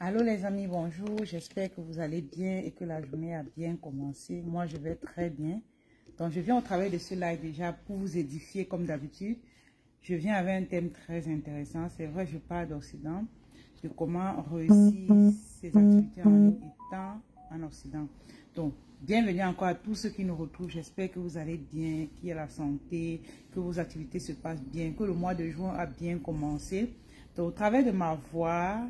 Allô les amis, bonjour. J'espère que vous allez bien et que la journée a bien commencé. Moi, je vais très bien. Donc, je viens au travail de ce live déjà pour vous édifier comme d'habitude. Je viens avec un thème très intéressant. C'est vrai, je parle d'Occident, de comment réussir ses activités en ligne étant en Occident. Donc, bienvenue encore à tous ceux qui nous retrouvent. J'espère que vous allez bien, qu'il y a la santé, que vos activités se passent bien, que le mois de juin a bien commencé. Donc, au travers de ma voix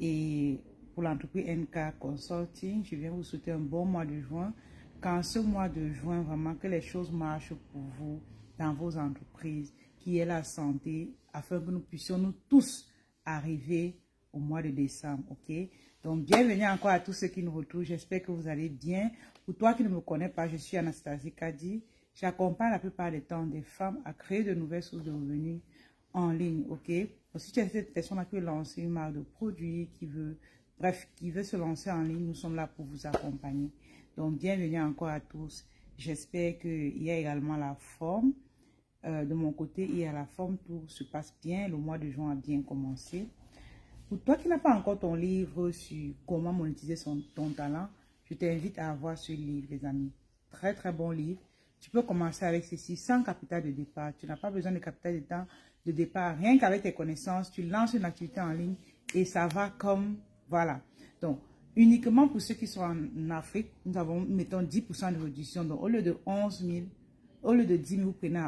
et pour l'entreprise NK Consulting, je viens vous souhaiter un bon mois de juin. Qu'en ce mois de juin, vraiment, que les choses marchent pour vous dans vos entreprises, qu'il y ait la santé, afin que nous puissions nous tous arriver au mois de décembre, ok? Donc, bienvenue encore à tous ceux qui nous retrouvent. J'espère que vous allez bien. Pour toi qui ne me connais pas, je suis Anastasie Kadi. J'accompagne la plupart du temps des femmes à créer de nouvelles sources de revenus en ligne, ok? Si tu es cette personne qui veut lancer une marque de produit, qui veut se lancer en ligne, nous sommes là pour vous accompagner. Donc, bienvenue encore à tous. J'espère qu'il y a également la forme. De mon côté, il y a la forme, tout se passe bien. Le mois de juin a bien commencé. Pour toi qui n'as pas encore ton livre sur comment monétiser ton talent, je t'invite à avoir ce livre, les amis. Très, très bon livre. Tu peux commencer avec ceci sans capital de départ. Tu n'as pas besoin de capital de départ. Rien qu'avec tes connaissances, tu lances une activité en ligne et ça va comme, voilà. Donc, uniquement pour ceux qui sont en Afrique, nous avons, mettons, 10% de réduction. Donc, au lieu de 11 000, au lieu de 10 000, vous prenez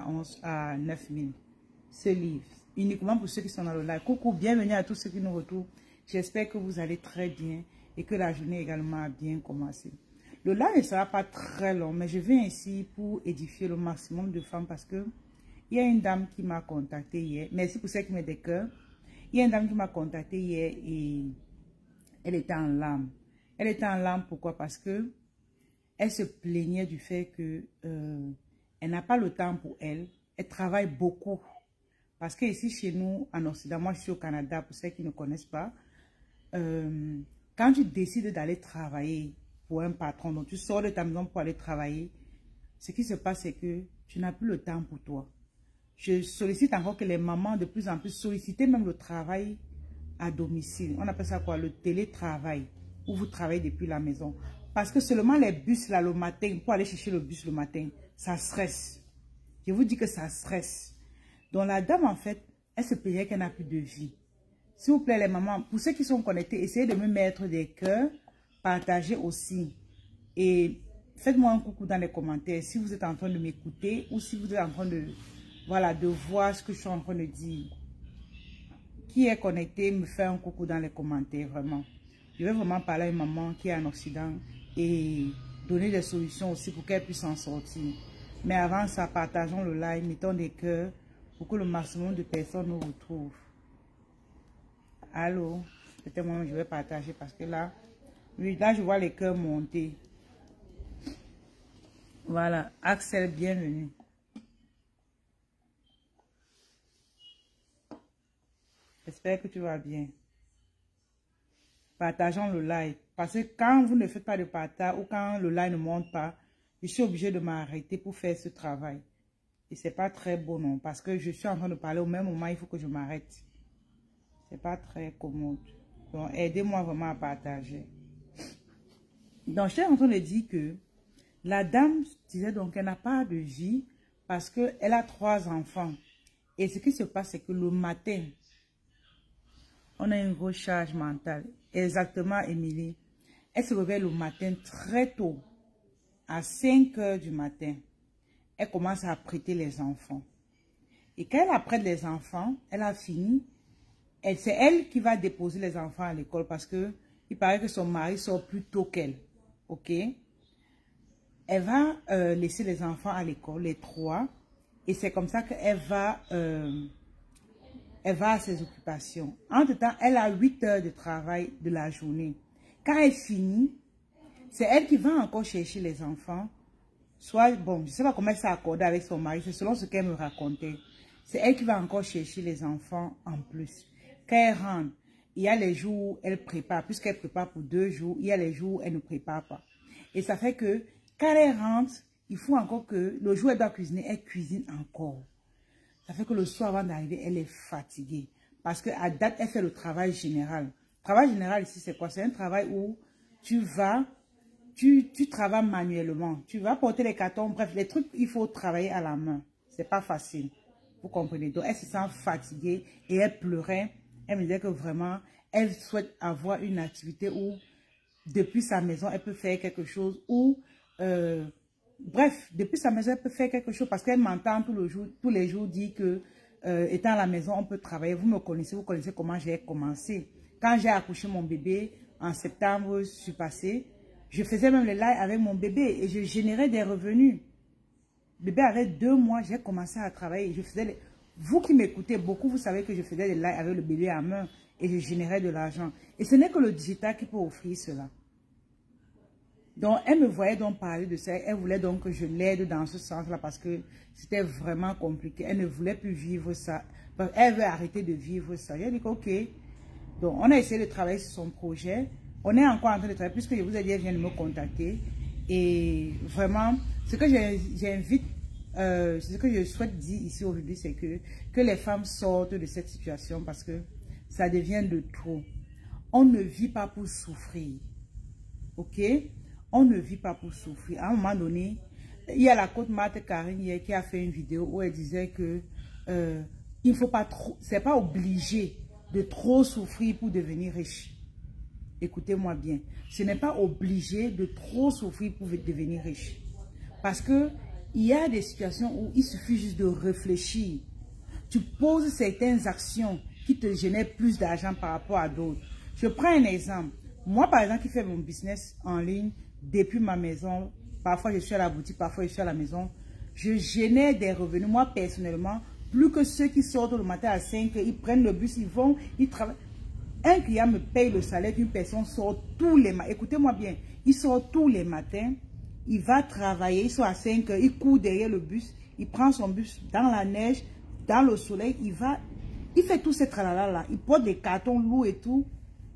à 9 000. Ce livre, uniquement pour ceux qui sont dans le live. Coucou, bienvenue à tous ceux qui nous retrouvent. J'espère que vous allez très bien et que la journée également a bien commencé. Le live ne sera pas très long, mais je viens ici pour édifier le maximum de femmes parce que il y a une dame qui m'a contacté hier. Merci pour ceux qui mettent des cœurs. Il y a une dame qui m'a contacté hier et elle était en larmes. Elle était en larmes pourquoi? Parce que elle se plaignait du fait que elle n'a pas le temps pour elle. Elle travaille beaucoup. Parce que ici, chez nous, en Occident, moi, je suis au Canada, pour ceux qui ne connaissent pas, quand tu décides d'aller travailler pour un patron, donc tu sors de ta maison pour aller travailler, ce qui se passe, c'est que tu n'as plus le temps pour toi. Je sollicite encore que les mamans de plus en plus sollicitent même le travail à domicile. On appelle ça quoi? Le télétravail, où vous travaillez depuis la maison. Parce que seulement les bus, là, le matin, pour aller chercher le bus le matin, ça stresse. Je vous dis que ça stresse. Donc la dame, en fait, elle se plaignait qu'elle n'a plus de vie. S'il vous plaît, les mamans, pour ceux qui sont connectés, essayez de me mettre des cœurs, partagez aussi. Et faites-moi un coucou dans les commentaires si vous êtes en train de m'écouter ou si vous êtes en train de, voilà, de voir ce que je suis en train de dire. Qui est connecté, me fait un coucou dans les commentaires, vraiment. Je vais vraiment parler à une maman qui est en Occident et donner des solutions aussi pour qu'elle puisse s'en sortir. Mais avant ça, partageons le live, mettons des cœurs pour que le maximum de personnes nous retrouvent. Allô? Peut-être moi je vais partager parce que là, oui, là je vois les cœurs monter. Voilà, Axel, bienvenue. J'espère que tu vas bien. Partageons le live. Parce que quand vous ne faites pas de partage ou quand le live ne monte pas, je suis obligée de m'arrêter pour faire ce travail. Et c'est pas très beau, non. Parce que je suis en train de parler au même moment, il faut que je m'arrête. C'est pas très commode. Donc, aidez-moi vraiment à partager. Donc, je suis en train de dire que la dame disait donc qu'elle n'a pas de vie parce qu'elle a 3 enfants. Et ce qui se passe, c'est que le matin, on a une grosse charge mentale. Exactement, Émilie. Elle se réveille le matin très tôt, à 5 heures du matin. Elle commence à apprêter les enfants. Et quand elle apprête les enfants, elle a fini. C'est elle qui va déposer les enfants à l'école parce que il paraît que son mari sort plus tôt qu'elle. Ok? Elle va laisser les enfants à l'école, les 3. Et c'est comme ça qu'elle va... elle va à ses occupations. Entre-temps, elle a 8 heures de travail de la journée. Quand elle finit, c'est elle qui va encore chercher les enfants. Soit, bon, je ne sais pas comment elle s'est accordée avec son mari, c'est selon ce qu'elle me racontait. C'est elle qui va encore chercher les enfants en plus. Quand elle rentre, il y a les jours où elle prépare, puisqu'elle prépare pour 2 jours, il y a les jours où elle ne prépare pas. Et ça fait que, quand elle rentre, il faut encore que, le jour où elle doit cuisiner, elle cuisine encore. Ça fait que le soir avant d'arriver, elle est fatiguée. Parce qu'à date, elle fait le travail général. Travail général ici, c'est quoi? C'est un travail où tu vas, tu travailles manuellement. Tu vas porter les cartons, bref, les trucs, il faut travailler à la main. C'est pas facile. Vous comprenez? Donc, elle se sent fatiguée et elle pleurait. Elle me disait que vraiment, elle souhaite avoir une activité où, depuis sa maison, elle peut faire quelque chose ou, bref, depuis sa maison, elle peut faire quelque chose parce qu'elle m'entend tous les jours dire que, étant à la maison, on peut travailler. Vous me connaissez, vous connaissez comment j'ai commencé. Quand j'ai accouché mon bébé en septembre, je suis passée, je faisais même les lives avec mon bébé et je générais des revenus. Le bébé avait 2 mois, j'ai commencé à travailler. Je faisais Vous qui m'écoutez beaucoup, vous savez que je faisais des lives avec le bébé à main et je générais de l'argent. Et ce n'est que le digital qui peut offrir cela. Donc, elle me voyait donc parler de ça. Elle voulait donc que je l'aide dans ce sens-là parce que c'était vraiment compliqué. Elle ne voulait plus vivre ça. Elle veut arrêter de vivre ça. J'ai dit ok. Donc, on a essayé de travailler sur son projet. On est encore en train de travailler puisque je vous ai dit, elle vient de me contacter. Et vraiment, ce que j'invite, ce que je souhaite dire ici aujourd'hui, c'est que les femmes sortent de cette situation parce que ça devient de trop. On ne vit pas pour souffrir. Ok? On ne vit pas pour souffrir. À un moment donné, il y a la coach Marthe Karine hier qui a fait une vidéo où elle disait que il faut pas trop, c'est pas obligé de trop souffrir pour devenir riche. Écoutez-moi bien. Ce n'est pas obligé de trop souffrir pour devenir riche. Parce que il y a des situations où il suffit juste de réfléchir. Tu poses certaines actions qui te génèrent plus d'argent par rapport à d'autres. Je prends un exemple. Moi, par exemple, qui fais mon business en ligne depuis ma maison, parfois je suis à la boutique, parfois je suis à la maison, je génère des revenus, moi personnellement, plus que ceux qui sortent le matin à 5 heures, ils prennent le bus, ils vont, ils travaillent. Un client me paye le salaire qu'une personne sort tous les matins. Écoutez-moi bien, il sort tous les matins, il va travailler, il sort à 5 heures, il court derrière le bus, il prend son bus dans la neige, dans le soleil, il fait tout ce tralala-là, il porte des cartons lourds et tout,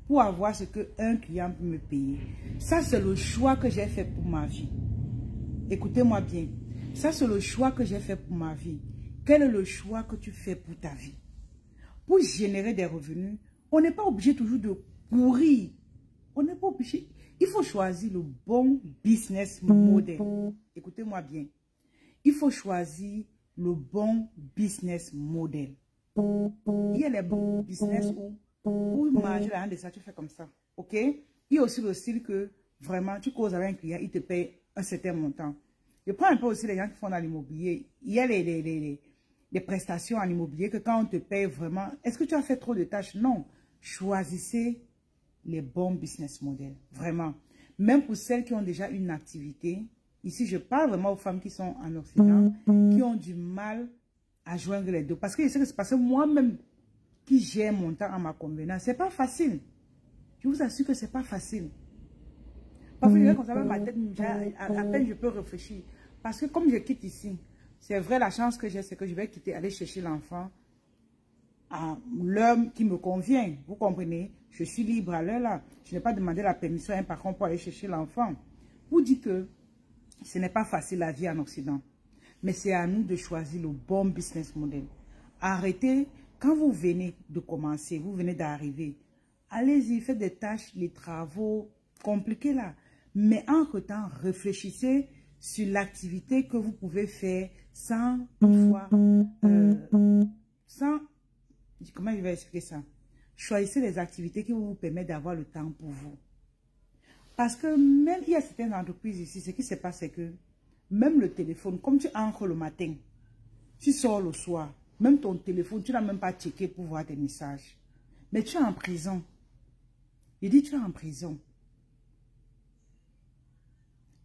pour avoir ce qu'un client peut me payer. Ça, c'est le choix que j'ai fait pour ma vie. Écoutez-moi bien. Ça, c'est le choix que j'ai fait pour ma vie. Quel est le choix que tu fais pour ta vie? Pour générer des revenus, on n'est pas obligé toujours de courir. On n'est pas obligé. Il faut choisir le bon business model. Écoutez-moi bien. Il faut choisir le bon business model. Il y a les bons business où pour manger l'argent de ça, tu fais comme ça. Ok? Il y a aussi le style que vraiment, tu causes avec un client, il te paye un certain montant. Je prends un peu aussi les gens qui font dans l'immobilier. Il y a les prestations en immobilier que quand on te paye vraiment, est-ce que tu as fait trop de tâches? Non. Choisissez les bons business models. Vraiment. Même pour celles qui ont déjà une activité. Ici, je parle vraiment aux femmes qui sont en Occident, qui ont du mal à joindre les deux. Parce que je sais que c'est parce que moi-même, qui gère mon temps à ma convenance, c'est pas facile. Je vous assure que c'est pas facile. Parfois, je vais comme ça, ma tête, à peine je peux réfléchir. Parce que comme je quitte ici, c'est vrai, la chance que j'ai, c'est que je vais quitter, aller chercher l'enfant à l'heure qui me convient. Vous comprenez? Je suis libre à l'heure là. Je n'ai pas demandé la permission à un patron pour aller chercher l'enfant. Vous dites que ce n'est pas facile la vie en Occident. Mais c'est à nous de choisir le bon business model. Arrêtez. Quand vous venez de commencer, vous venez d'arriver, allez-y, faites des tâches, les travaux compliqués là. Mais entre-temps, réfléchissez sur l'activité que vous pouvez faire sans, toutefois, comment je vais expliquer ça? Choisissez les activités qui vous permettent d'avoir le temps pour vous. Parce que même, il y a certaines entreprises ici, ce qui se passe, c'est que même le téléphone, comme tu entres le matin, tu sors le soir, même ton téléphone, tu n'as même pas checké pour voir tes messages. Mais tu es en prison. Il dit, tu es en prison.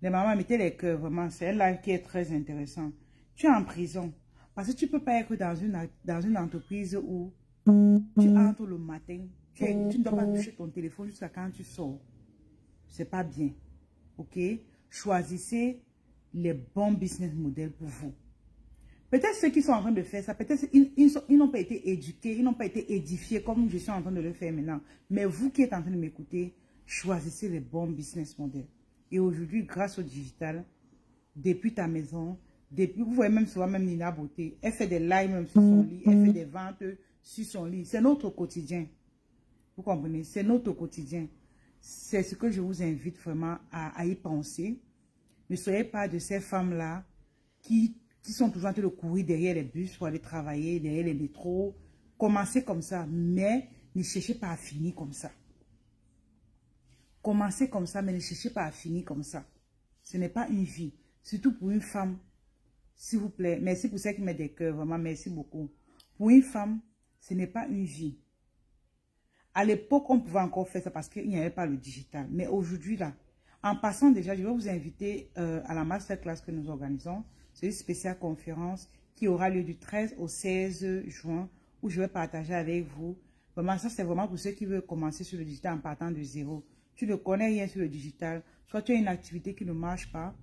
Les mamans, mettez les cœurs, vraiment. C'est un live qui est très intéressant. Tu es en prison. Parce que tu ne peux pas être dans une entreprise où tu entres le matin. Tu ne dois pas toucher ton téléphone jusqu'à quand tu sors. C'est pas bien. Ok? Choisissez les bons business models pour vous. Peut-être ceux qui sont en train de faire ça, peut-être ils n'ont pas été éduqués, ils n'ont pas été édifiés comme je suis en train de le faire maintenant. Mais vous qui êtes en train de m'écouter, choisissez les bons business models. Et aujourd'hui, grâce au digital, depuis ta maison, vous voyez même souvent même Nina Beauté, elle fait des lives même sur son lit, elle fait des ventes sur son lit. C'est notre quotidien. Vous comprenez? C'est notre quotidien. C'est ce que je vous invite vraiment à y penser. Ne soyez pas de ces femmes-là qui sont toujours en train de courir derrière les bus pour aller travailler, derrière les métros. Commencez comme ça, mais ne cherchez pas à finir comme ça. Commencez comme ça, mais ne cherchez pas à finir comme ça. Ce n'est pas une vie. Surtout pour une femme, s'il vous plaît. Merci pour ceux qui mettent des cœurs, vraiment, merci beaucoup. Pour une femme, ce n'est pas une vie. À l'époque, on pouvait encore faire ça parce qu'il n'y avait pas le digital. Mais aujourd'hui, là, en passant déjà, je vais vous inviter à la masterclass que nous organisons. C'est une spéciale conférence qui aura lieu du 13 au 16 juin où je vais partager avec vous. Vraiment, ça, c'est vraiment pour ceux qui veulent commencer sur le digital en partant de zéro. Tu ne connais rien sur le digital, soit tu as une activité qui ne marche pas.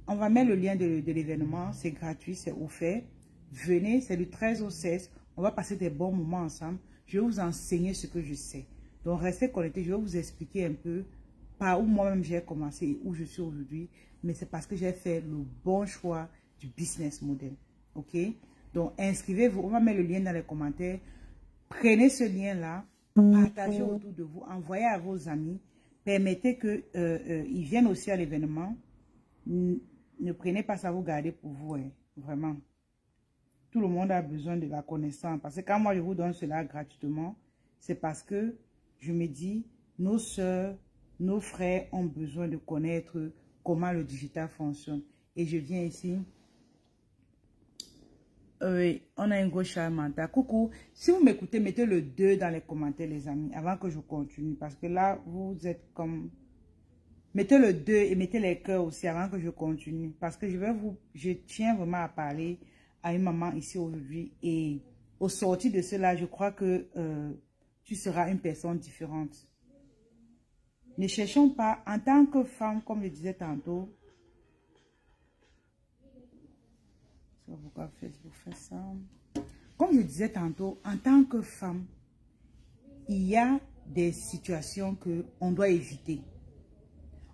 On va mettre le lien de l'événement, c'est gratuit, c'est offert. Venez, c'est du 13 au 16. On va passer des bons moments ensemble. Je vais vous enseigner ce que je sais. Donc, restez connectés. Je vais vous expliquer un peu par où moi-même j'ai commencé et où je suis aujourd'hui. Mais c'est parce que j'ai fait le bon choix du business model. OK? Donc, inscrivez-vous. On va mettre le lien dans les commentaires. Prenez ce lien-là. Partagez autour de vous. Envoyez à vos amis. Permettez qu'ils viennent aussi à l'événement. Ne prenez pas ça, vous gardez pour vous. Hein. Vraiment. Tout le monde a besoin de la connaissance. Parce que quand moi, je vous donne cela gratuitement, c'est parce que je me dis, nos soeurs, nos frères ont besoin de connaître comment le digital fonctionne. Et je viens ici. Oui, on a une gauche charmante. Coucou. Si vous m'écoutez, mettez le 2 dans les commentaires, les amis, avant que je continue. Parce que là, vous êtes comme... Mettez le 2 et mettez les cœurs aussi avant que je continue. Parce que je tiens vraiment à parler à une maman ici aujourd'hui. Et au sortir de cela, je crois que tu seras une personne différente. Ne cherchons pas, en tant que femme, comme je disais tantôt. Pourquoi Facebook fait ça? Comme je disais tantôt, en tant que femme, il y a des situations qu'on doit éviter.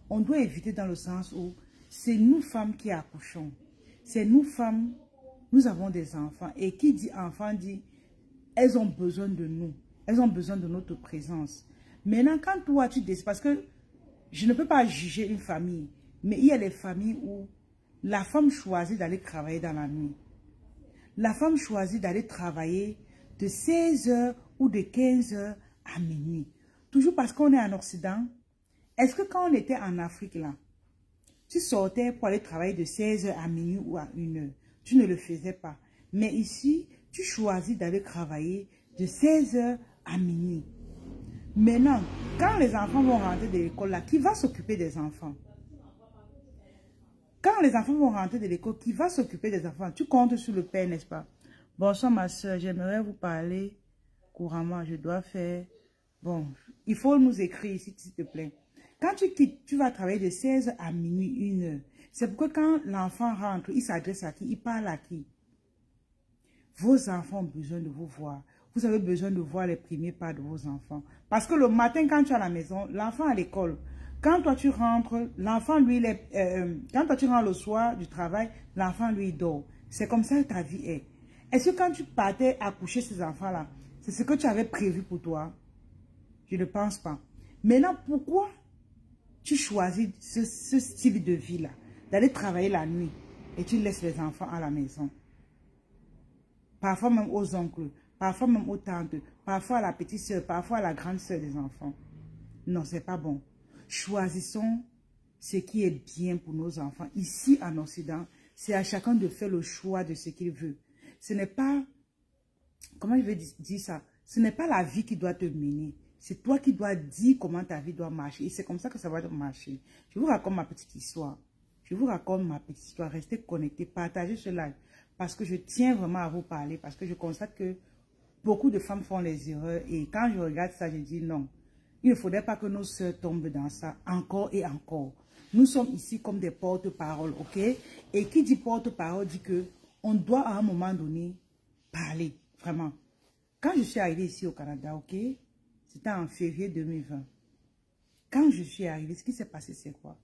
On doit éviter dans le sens où c'est nous femmes qui accouchons. C'est nous femmes, nous avons des enfants. Et qui dit enfant dit, elles ont besoin de nous. Elles ont besoin de notre présence. Maintenant, quand toi, tu décides, parce que je ne peux pas juger une famille, mais il y a des familles où la femme choisit d'aller travailler dans la nuit. La femme choisit d'aller travailler de 16 h ou de 15 h à minuit. Toujours parce qu'on est en Occident. Est-ce que quand on était en Afrique, là, tu sortais pour aller travailler de 16 h à minuit ou à 1 h? Tu ne le faisais pas. Mais ici, tu choisis d'aller travailler de 16 h à minuit. Maintenant, quand les enfants vont rentrer de l'école, là, qui va s'occuper des enfants? Quand les enfants vont rentrer de l'école, qui va s'occuper des enfants? Tu comptes sur le père, n'est-ce pas? Bonsoir, ma soeur. J'aimerais vous parler couramment. Je dois faire... Bon, il faut nous écrire ici, s'il te plaît. Quand tu quittes, tu vas travailler de 16 h à minuit, 1 h. C'est pourquoi quand l'enfant rentre, il s'adresse à qui? Il parle à qui? Vos enfants ont besoin de vous voir. Vous avez besoin de voir les premiers pas de vos enfants. Parce que le matin, quand tu es à la maison, l'enfant à l'école... Quand toi tu rentres, l'enfant lui, quand toi tu rentres le soir du travail, l'enfant lui dort. C'est comme ça que ta vie est. Est-ce que quand tu partais accoucher ces enfants-là, c'est ce que tu avais prévu pour toi? Je ne pense pas. Maintenant, pourquoi tu choisis ce style de vie-là, d'aller travailler la nuit et tu laisses les enfants à la maison? Parfois même aux oncles, parfois même aux tantes, parfois à la petite soeur, parfois à la grande soeur des enfants. Non, c'est pas bon. Choisissons ce qui est bien pour nos enfants. Ici, en Occident, c'est à chacun de faire le choix de ce qu'il veut. Ce n'est pas, comment je vais dire ça? Ce n'est pas la vie qui doit te mener. C'est toi qui dois dire comment ta vie doit marcher. Et c'est comme ça que ça va marcher. Je vous raconte ma petite histoire. Je vous raconte ma petite histoire. Restez connectés, partagez ce live. Parce que je tiens vraiment à vous parler. Parce que je constate que beaucoup de femmes font les erreurs. Et quand je regarde ça, je dis non. Il ne faudrait pas que nos sœurs tombent dans ça encore et encore. Nous sommes ici comme des porte-paroles, ok? Et qui dit porte-parole dit que on doit à un moment donné parler, vraiment. Quand je suis arrivée ici au Canada, ok? C'était en février 2020. Quand je suis arrivée, ce qui s'est passé, c'est quoi?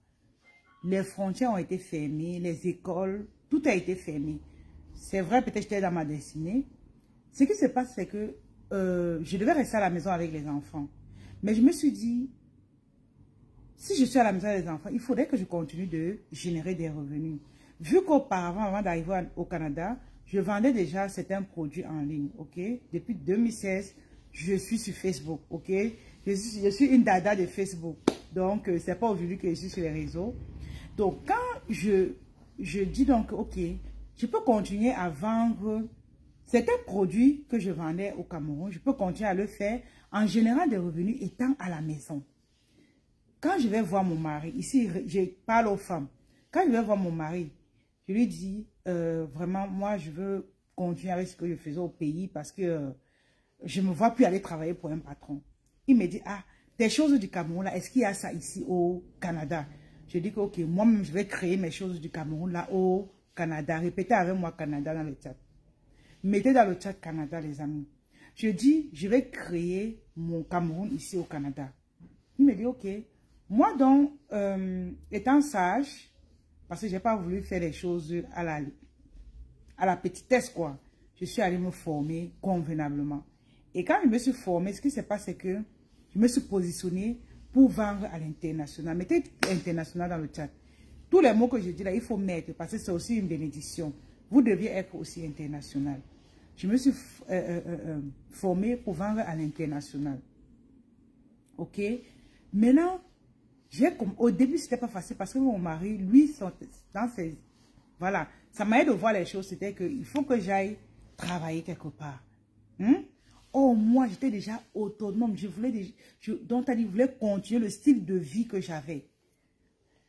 Les frontières ont été fermées, les écoles, tout a été fermé. C'est vrai, peut-être que j'étais dans ma destinée. Ce qui se passe, c'est que je devais rester à la maison avec les enfants. Mais je me suis dit, si je suis à la maison avec les enfants, il faudrait que je continue de générer des revenus. Vu qu'auparavant, avant d'arriver au Canada, je vendais déjà certains produits en ligne, ok? Depuis 2016, je suis sur Facebook, ok? Je suis une dada de Facebook. Donc, c'est pas aujourd'hui que je suis sur les réseaux. Donc, quand je dis donc, ok, je peux continuer à vendre certains produits que je vendais au Cameroun, je peux continuer à le faire en générant des revenus étant à la maison. Quand je vais voir mon mari, ici, je parle aux femmes. Quand je vais voir mon mari, je lui dis, vraiment, moi, je veux continuer avec ce que je faisais au pays parce que je ne me vois plus aller travailler pour un patron. Il me dit, ah, des choses du Cameroun, là, est-ce qu'il y a ça ici au Canada? Je dis que, ok, moi-même, je vais créer mes choses du Cameroun, là, au Canada. Répétez avec moi Canada dans le chat. Mettez dans le chat Canada, les amis. Je dis, je vais créer mon Cameroun ici au Canada. Il me dit, ok. Moi, donc, étant sage, parce que je n'ai pas voulu faire les choses à la petitesse, quoi. Je suis allée me former convenablement. Et quand je me suis formée, ce qui s'est passé, c'est que je me suis positionnée pour vendre à l'international. Mettez international dans le chat. Tous les mots que je dis là, il faut mettre parce que c'est aussi une bénédiction. Vous deviez être aussi international. Je me suis formée pour vendre à l'international. Ok? Maintenant, au début, c'était pas facile parce que mon mari, lui, dans ses... Voilà. Sa manière de voir les choses, c'était qu'il faut que j'aille travailler quelque part. Oh, moi, j'étais déjà autonome. Je voulais donc, je voulais continuer le style de vie que j'avais.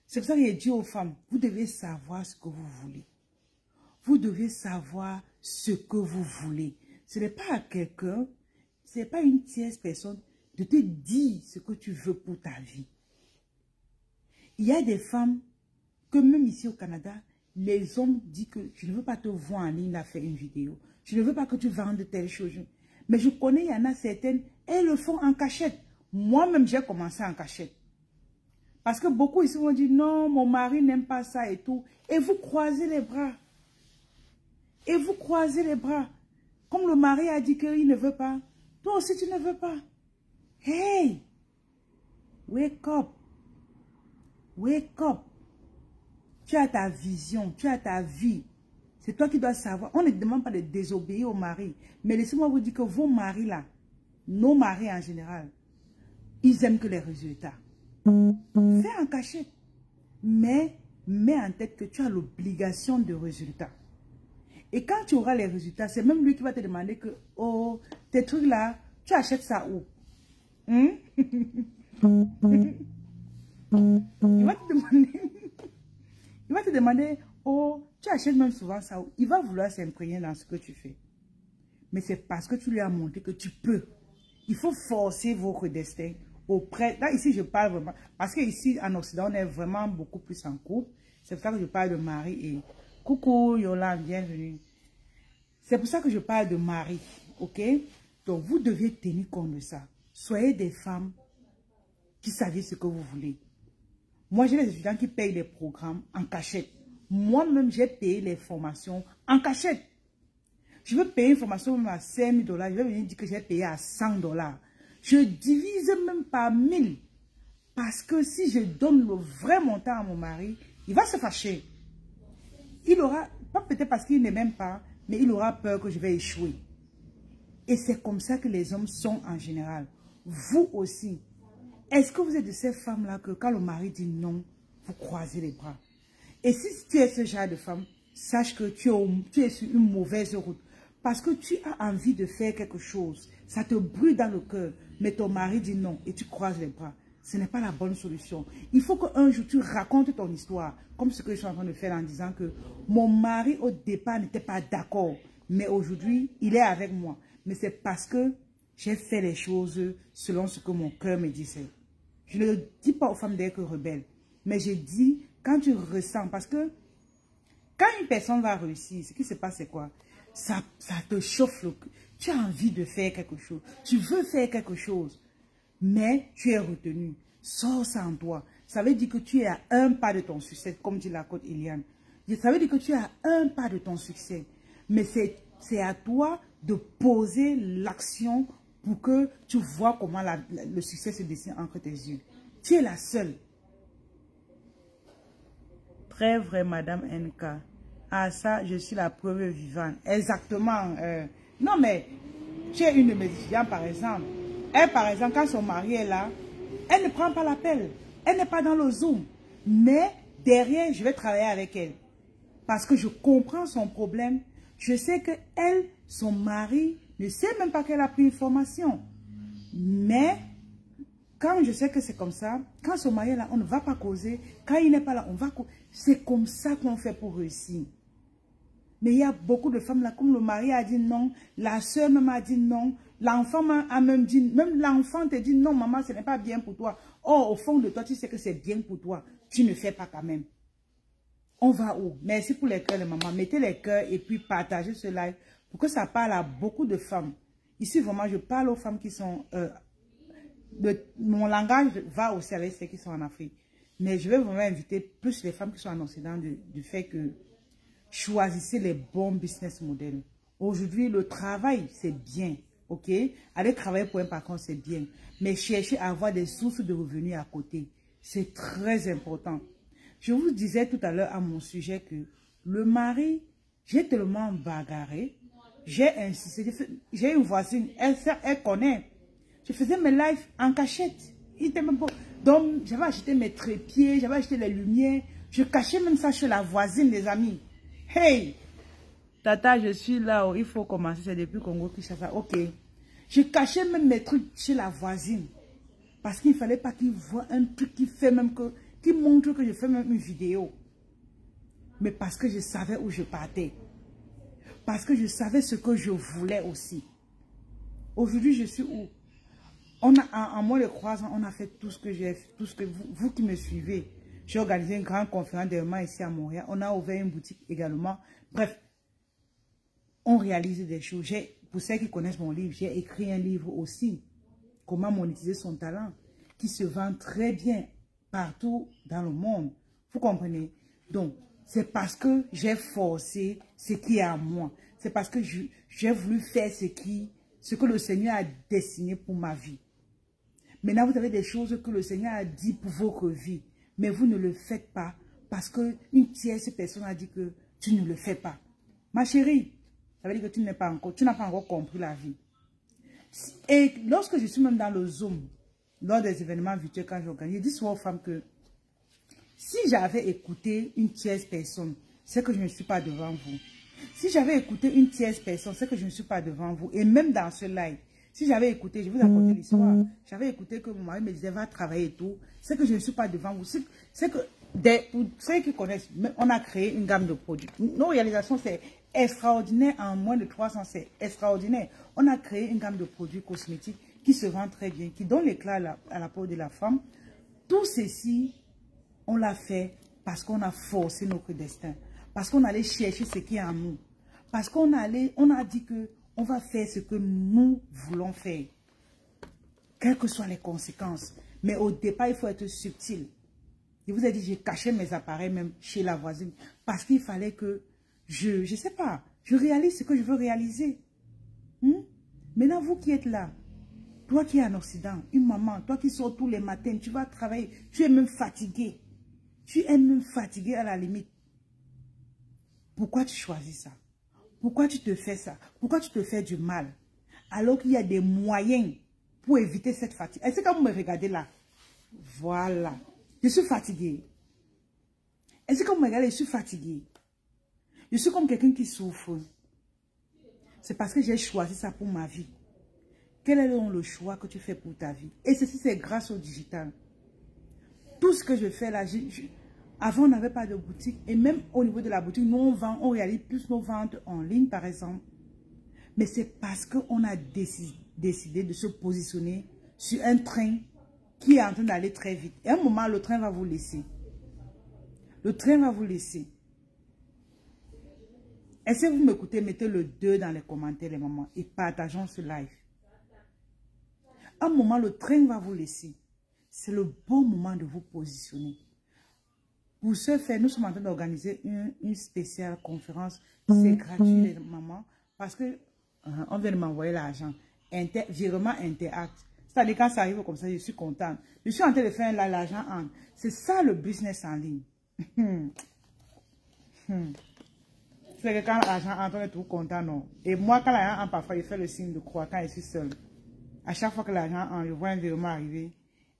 C'est pour ça que j'ai dit aux femmes, vous devez savoir ce que vous voulez. Vous devez savoir ce que vous voulez. Ce n'est pas à quelqu'un, ce n'est pas une tierce personne de te dire ce que tu veux pour ta vie. Il y a des femmes que même ici au Canada, les hommes disent que je ne veux pas te voir en ligne à faire une vidéo. Je ne veux pas que tu vendes telle chose. Mais je connais, il y en a certaines, elles le font en cachette. Moi-même, j'ai commencé en cachette. Parce que beaucoup ici vont dire, non, mon mari n'aime pas ça et tout. Et vous croisez les bras. Et vous croisez les bras. Comme le mari a dit qu'il ne veut pas. Toi aussi, tu ne veux pas. Hey! Wake up. Wake up. Tu as ta vision, tu as ta vie. C'est toi qui dois savoir. On ne demande pas de désobéir au mari. Mais laissez-moi vous dire que vos maris là, nos maris en général, ils aiment que les résultats. Fais en cachette. Mais mets en tête que tu as l'obligation de résultats. Et quand tu auras les résultats, c'est même lui qui va te demander que, oh, tes trucs là, tu achètes ça où? Il va te demander, oh, tu achètes même souvent ça où? Il va vouloir s'imprégner dans ce que tu fais. Mais c'est parce que tu lui as montré que tu peux. Il faut forcer votre destin auprès. Là, ici, je parle vraiment. Parce que ici, en Occident, on est vraiment beaucoup plus en couple. C'est pour ça que je parle de mari et... Coucou, Yola, bienvenue. C'est pour ça que je parle de mari, ok? Donc, vous devez tenir compte de ça. Soyez des femmes qui savent ce que vous voulez. Moi, j'ai des étudiants qui payent les programmes en cachette. Moi-même, j'ai payé les formations en cachette. Je veux payer une formation même à 5 000 $. Je vais venir dire que j'ai payé à 100 $. Je divise même par 1000. Parce que si je donne le vrai montant à mon mari, il va se fâcher. Il aura, pas peut-être parce qu'il ne m'aime pas, mais il aura peur que je vais échouer. Et c'est comme ça que les hommes sont en général. Vous aussi. Est-ce que vous êtes de ces femmes-là que quand le mari dit non, vous croisez les bras? Et si tu es ce genre de femme, sache que tu es sur une mauvaise route. Parce que tu as envie de faire quelque chose. Ça te brûle dans le cœur. Mais ton mari dit non et tu croises les bras. Ce n'est pas la bonne solution. Il faut qu'un jour tu racontes ton histoire. Comme ce que je suis en train de faire en disant que mon mari au départ n'était pas d'accord. Mais aujourd'hui, il est avec moi. Mais c'est parce que j'ai fait les choses selon ce que mon cœur me disait. Je ne dis pas aux femmes d'être rebelles. Mais je dis quand tu ressens. Parce que quand une personne va réussir, ce qui se passe c'est quoi? Ça te chauffe le cœur. Tu as envie de faire quelque chose. Tu veux faire quelque chose. Mais tu es retenu. Sors ça en toi. Ça veut dire que tu es à un pas de ton succès, comme dit la côte Eliane. Ça veut dire que tu es à un pas de ton succès. Mais c'est à toi de poser l'action pour que tu vois comment le succès se dessine entre tes yeux. Tu es la seule. Très vrai, Madame NK. Ah, ça, je suis la preuve vivante. Exactement. Non, mais tu es une de mes étudiantes, par exemple. Elle, par exemple, quand son mari est là, elle ne prend pas l'appel. Elle n'est pas dans le Zoom. Mais derrière, je vais travailler avec elle. Parce que je comprends son problème. Je sais que elle, son mari, ne sait même pas qu'elle a pris une formation. Mais, quand je sais que c'est comme ça, quand son mari est là, on ne va pas causer. Quand il n'est pas là, on va causer. C'est comme ça qu'on fait pour réussir. Mais il y a beaucoup de femmes là, comme le mari a dit non, la soeur même a dit non, l'enfant a même dit, même l'enfant te dit non, maman, ce n'est pas bien pour toi. Oh, au fond de toi, tu sais que c'est bien pour toi. Tu ne fais pas quand même. On va où? Merci pour les cœurs, les mamans. Mettez les cœurs et puis partagez ce live pour que ça parle à beaucoup de femmes. Ici, vraiment, je parle aux femmes qui sont... mon langage va aussi avec ceux qui sont en Afrique. Mais je vais vraiment inviter plus les femmes qui sont en Occident du fait que choisissez les bons business models. Aujourd'hui, le travail, c'est bien. Ok? Aller travailler pour un patron, c'est bien. Mais chercher à avoir des sources de revenus à côté, c'est très important. Je vous disais tout à l'heure à mon sujet que le mari, j'ai tellement bagarré, j'ai insisté, j'ai une voisine, elle connaît. Je faisais mes lives en cachette. Il était même pas... Donc, j'avais acheté mes trépieds, j'avais acheté les lumières. Je cachais même ça chez la voisine, les amis. Hey! Tata, je suis là, il faut commencer, c'est depuis Congo qui ça. Ok. Je cachais même mes trucs chez la voisine. Parce qu'il ne fallait pas qu'il voit un truc qui fait même que... qui montre que je fais même une vidéo. Mais parce que je savais où je partais. Parce que je savais ce que je voulais aussi. Aujourd'hui, je suis où? On a, en moins de 3 ans, on a fait tout ce que j'ai fait, tout ce que vous qui me suivez. J'ai organisé une grande conférence d'événements ici à Montréal. On a ouvert une boutique également. Bref, on réalise des choses. Pour ceux qui connaissent mon livre, j'ai écrit un livre aussi. Comment monétiser son talent, qui se vend très bien partout dans le monde. Vous comprenez? Donc, c'est parce que j'ai forcé ce qui est à moi. C'est parce que j'ai voulu faire ce que le Seigneur a destiné pour ma vie. Maintenant, vous avez des choses que le Seigneur a dit pour votre vie, mais vous ne le faites pas parce qu'une tierce personne a dit que tu ne le fais pas. Ma chérie, ça veut dire que tu n'as pas encore compris la vie. Et lorsque je suis même dans le Zoom, lors des événements virtuels quand j'organise, je dis souvent aux femmes que si j'avais écouté une tierce personne, c'est que je ne suis pas devant vous. Si j'avais écouté une tierce personne, c'est que je ne suis pas devant vous. Et même dans ce live, si j'avais écouté, je vous raconte l'histoire, j'avais écouté que mon mari me disait va travailler et tout, c'est que je ne suis pas devant vous. C'est que, pour ceux qui connaissent, on a créé une gamme de produits. Nos réalisations, c'est extraordinaire en moins de 3 ans, c'est extraordinaire. On a créé une gamme de produits cosmétiques qui se vend très bien, qui donne l'éclat à la peau de la femme. Tout ceci, on l'a fait parce qu'on a forcé notre destin. Parce qu'on allait chercher ce qui est en nous. Parce qu'on a dit que on va faire ce que nous voulons faire. Quelles que soient les conséquences. Mais au départ, il faut être subtil. Je vous ai dit, j'ai caché mes appareils même chez la voisine. Parce qu'il fallait que je sais pas, je réalise ce que je veux réaliser. Maintenant, vous qui êtes là, toi qui es en Occident, une maman, toi qui sors tous les matins, tu vas travailler, tu es même fatigué. Tu es même fatigué à la limite. Pourquoi tu choisis ça? Pourquoi tu te fais ça? Pourquoi tu te fais du mal? Alors qu'il y a des moyens pour éviter cette fatigue. Est-ce que vous me regardez là? Voilà. Je suis fatiguée. Est-ce que vous me regardez? Je suis fatiguée. Je suis comme quelqu'un qui souffre. C'est parce que j'ai choisi ça pour ma vie. Quel est donc le choix que tu fais pour ta vie? Et ceci, c'est grâce au digital. Tout ce que je fais là, avant, on n'avait pas de boutique. Et même au niveau de la boutique, nous, on réalise plus nos ventes en ligne, par exemple. Mais c'est parce qu'on a décidé de se positionner sur un train qui est en train d'aller très vite. Et à un moment, le train va vous laisser. Le train va vous laisser. Et si vous m'écoutez, mettez le 2 dans les commentaires, les mamans, et partageons ce live. À un moment, le train va vous laisser. C'est le bon moment de vous positionner. Pour ce faire, nous sommes en train d'organiser une spéciale conférence. C'est gratuit, les mamans, parce que on vient de m'envoyer l'argent. virement Interact. C'est-à-dire quand ça arrive comme ça, je suis contente. Je suis en train de faire là, l'argent entre. C'est ça le business en ligne. C'est que quand l'argent entre, on est tout content, non. Et moi, quand l'argent entre, parfois, je fais le signe de croix quand je suis seule. À chaque fois que l'argent entre, je vois un virement arriver.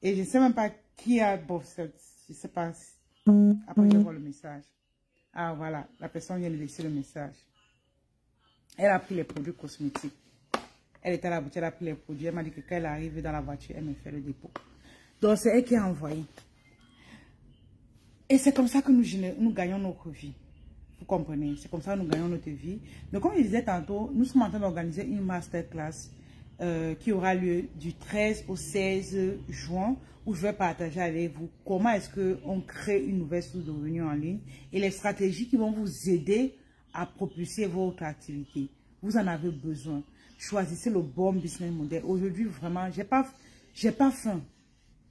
Et je ne sais même pas qui a... Bon, je ne sais pas. Après, je vois le message. Ah, voilà. La personne vient de laisser le message. Elle a pris les produits cosmétiques. Elle était à la boutique, elle a pris les produits. Elle m'a dit que quand elle arrive dans la voiture, elle me fait le dépôt. Donc, c'est elle qui a envoyé. Et c'est comme ça que nous gagnons notre vie. Vous comprenez? C'est comme ça que nous gagnons notre vie. Donc, comme je disais tantôt, nous sommes en train d'organiser une masterclass qui aura lieu du 13 au 16 juin, où je vais partager avec vous comment est-ce qu'on crée une nouvelle source de revenus en ligne et les stratégies qui vont vous aider à propulser votre activité. Vous en avez besoin. Choisissez le bon business model. Aujourd'hui, vraiment, j'ai pas faim.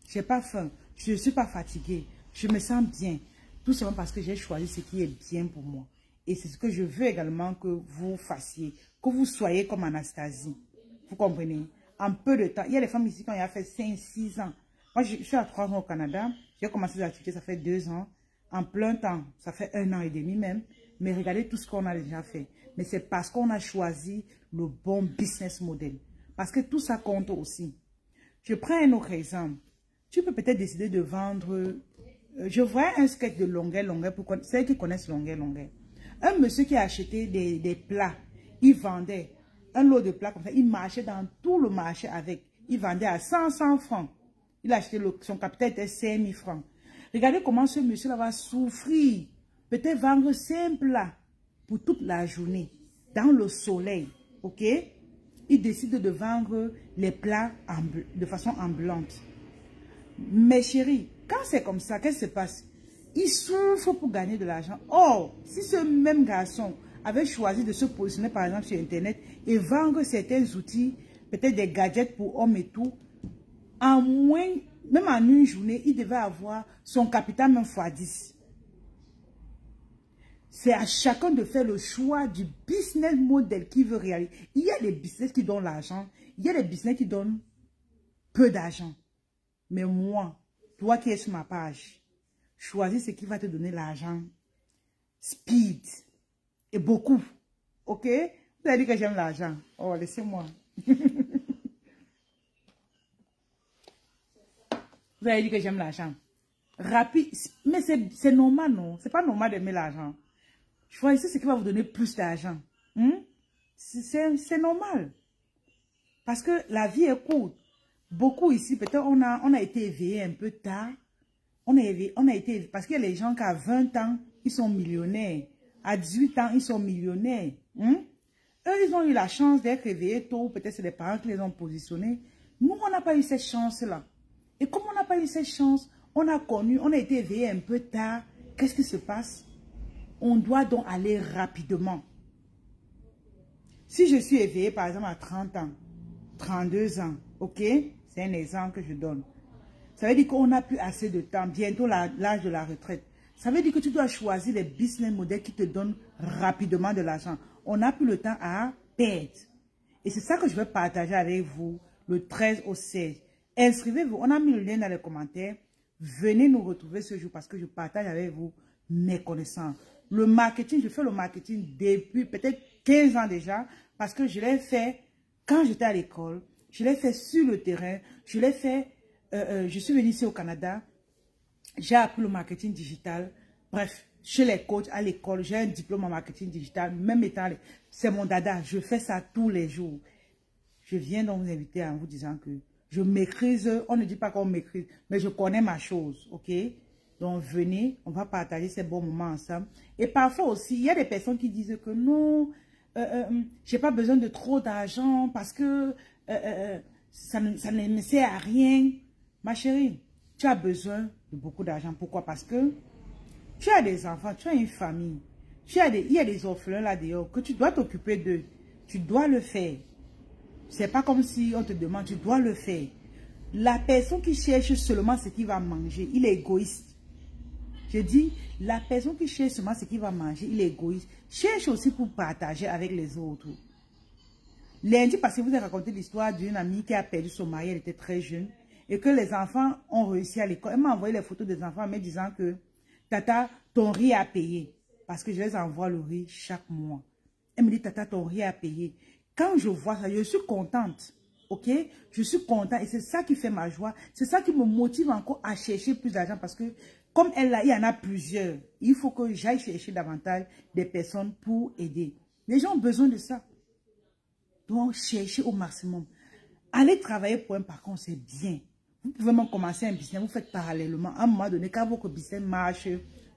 J'ai pas faim. Je ne suis pas fatiguée. Je me sens bien. Tout simplement parce que j'ai choisi ce qui est bien pour moi. Et c'est ce que je veux également que vous fassiez. Que vous soyez comme Anastasie. Vous comprenez? En peu de temps. Il y a des femmes ici qui ont fait 5-6 ans. Moi, je suis à 3 ans au Canada. J'ai commencé les activités, ça fait 2 ans. En plein temps, ça fait 1 an et demi même. Mais regardez tout ce qu'on a déjà fait. Mais c'est parce qu'on a choisi le bon business model. Parce que tout ça compte aussi. Je prends un autre exemple. Tu peux peut-être décider de vendre... je vois un sketch de Longueur, pour ceux qui connaissent Longueur. Un monsieur qui a acheté des plats. Il vendait un lot de plats comme ça. Il marchait dans tout le marché avec. Il vendait à 100 francs. Il a acheté, son capital était 5 000 francs. Regardez comment ce monsieur-là va souffrir. Peut-être vendre 5 plats pour toute la journée. Dans le soleil. Ok? Il décide de vendre les plats de façon ambulante. Mes chéris, quand c'est comme ça, qu'est-ce qui se passe? Il souffre pour gagner de l'argent. Or, si ce même garçon avait choisi de se positionner par exemple sur Internet et vendre certains outils, peut-être des gadgets pour hommes et tout, en moins, même en une journée, il devait avoir son capital même x10. C'est à chacun de faire le choix du business model qu'il veut réaliser. Il y a des business qui donnent l'argent, il y a des business qui donnent peu d'argent. Mais moi, toi qui es sur ma page, choisis ce qui va te donner l'argent. Speed. Et beaucoup. Ok? Vous avez dit que j'aime l'argent. Oh, laissez-moi. Vous avez dit que j'aime l'argent. Rapide. Mais c'est normal, non? C'est pas normal d'aimer l'argent. Choisissez ce qui va vous donner plus d'argent. C'est normal. Parce que la vie est courte. Beaucoup ici, peut-être on a été éveillés un peu tard. On a été parce qu'il y a les gens qui à 20 ans, ils sont millionnaires. À 18 ans, ils sont millionnaires. Eux, ils ont eu la chance d'être éveillés tôt. Peut-être c'est les parents qui les ont positionnés. Nous, on n'a pas eu cette chance-là. Et comme on n'a pas eu cette chance, on a été éveillés un peu tard. Qu'est-ce qui se passe? On doit donc aller rapidement. Si je suis éveillée, par exemple, à 30 ans, 32 ans, ok? C'est un exemple que je donne. Ça veut dire qu'on n'a plus assez de temps, bientôt l'âge de la retraite. Ça veut dire que tu dois choisir les business models qui te donnent rapidement de l'argent. On n'a plus le temps à perdre. Et c'est ça que je vais partager avec vous le 13 au 16. Inscrivez-vous. On a mis le lien dans les commentaires. Venez nous retrouver ce jour parce que je partage avec vous mes connaissances. Le marketing, je fais le marketing depuis peut-être 15 ans déjà parce que je l'ai fait quand j'étais à l'école. Je l'ai fait sur le terrain. Je l'ai fait, je suis venue ici au Canada. J'ai appris le marketing digital. Bref, chez les coachs, à l'école, j'ai un diplôme en marketing digital. Même étant, c'est mon dada. Je fais ça tous les jours. Je viens donc vous inviter en vous disant que je maîtrise, on ne dit pas qu'on maîtrise, mais je connais ma chose, ok? Donc venez, on va partager ces bons moments ensemble. Et parfois aussi, il y a des personnes qui disent que non, j'ai pas besoin de trop d'argent parce que ça ne me sert à rien. Ma chérie, tu as besoin de beaucoup d'argent. Pourquoi? Parce que tu as des enfants, tu as une famille. Il y a des orphelins là dehors que tu dois t'occuper d'eux. Tu dois le faire. C'est pas comme si on te demande, tu dois le faire. La personne qui cherche seulement ce qu'il va manger, il est égoïste. Je dis, la personne qui cherche seulement ce qu'il va manger, il est égoïste. Cherche aussi pour partager avec les autres. Lundi passé, vous avez raconté l'histoire d'une amie qui a perdu son mari, elle était très jeune, et que les enfants ont réussi à l'école. Elle m'a envoyé les photos des enfants en me disant que, Tata, ton riz a payé. Parce que je les envoie le riz chaque mois. Elle me dit, Tata, ton riz a payé. Quand je vois ça, je suis contente. Ok? Je suis contente et c'est ça qui fait ma joie. C'est ça qui me motive encore à chercher plus d'argent parce que comme elle là, il y en a plusieurs. Il faut que j'aille chercher davantage des personnes pour aider. Les gens ont besoin de ça. Donc, cherchez au maximum. Aller travailler pour un patron, c'est bien. Vous pouvez même commencer un business, vous faites parallèlement. À un moment donné, quand votre business marche,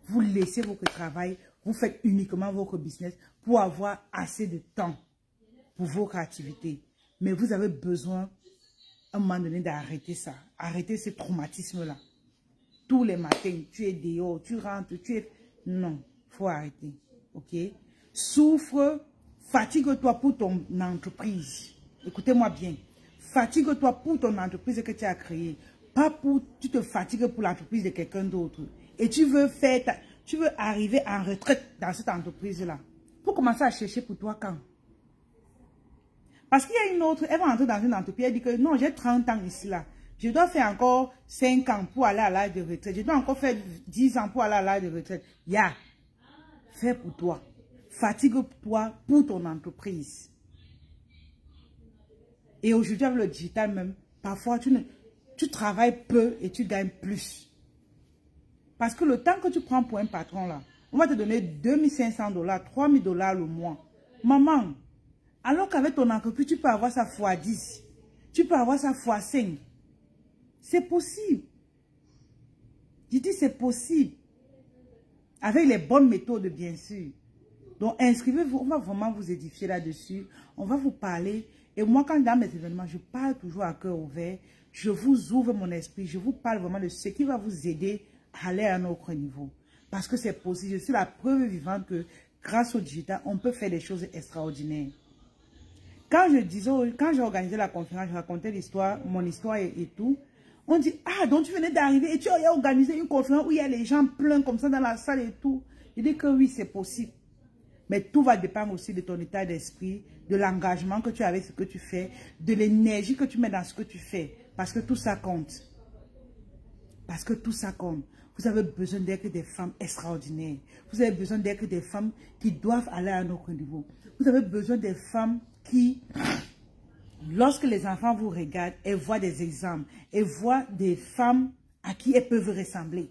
vous laissez votre travail, vous faites uniquement votre business pour avoir assez de temps pour votre activité. Mais vous avez besoin, à un moment donné, d'arrêter ça. Arrêter ce traumatisme-là. Tous les matins, tu es dehors, tu rentres, tu es... Non, il faut arrêter. Ok? Souffre, fatigue-toi pour ton entreprise. Écoutez-moi bien. Fatigue-toi pour ton entreprise que tu as créée. Pas pour... Tu te fatigues pour l'entreprise de quelqu'un d'autre. Et tu veux faire... Tu veux arriver en retraite dans cette entreprise-là. Pour commencer à chercher pour toi quand? Parce qu'il y a une autre, elle va entrer dans une entreprise, elle dit que non, j'ai 30 ans ici, là. Je dois faire encore 5 ans pour aller à l'âge de retraite. Je dois encore faire 10 ans pour aller à l'âge de retraite. Fais pour toi. Fatigue-toi pour ton entreprise. Et aujourd'hui, avec le digital même, parfois, tu travailles peu et tu gagnes plus. Parce que le temps que tu prends pour un patron, là, on va te donner 2500 $, 3000 $ le mois. Maman, alors qu'avec ton entreprise, tu peux avoir ça fois 10. Tu peux avoir ça fois 5. C'est possible. Je dis c'est possible. Avec les bonnes méthodes, bien sûr. Donc, inscrivez-vous. On va vraiment vous édifier là-dessus. On va vous parler. Et moi, quand dans mes événements, je parle toujours à cœur ouvert. Je vous ouvre mon esprit. Je vous parle vraiment de ce qui va vous aider à aller à un autre niveau. Parce que c'est possible. Je suis la preuve vivante que grâce au digital, on peut faire des choses extraordinaires. Quand j'ai organisé la conférence, je racontais l'histoire, mon histoire et tout. On dit, ah, donc tu venais d'arriver et tu as organisé une conférence où il y a les gens pleins comme ça dans la salle et tout. Je dis que oui, c'est possible. Mais tout va dépendre aussi de ton état d'esprit, de l'engagement que tu as avec ce que tu fais, de l'énergie que tu mets dans ce que tu fais. Parce que tout ça compte. Parce que tout ça compte. Vous avez besoin d'être des femmes extraordinaires. Vous avez besoin d'être des femmes qui doivent aller à un autre niveau. Vous avez besoin des femmes qui... Lorsque les enfants vous regardent, elles voient des exemples. Elles voient des femmes à qui elles peuvent ressembler.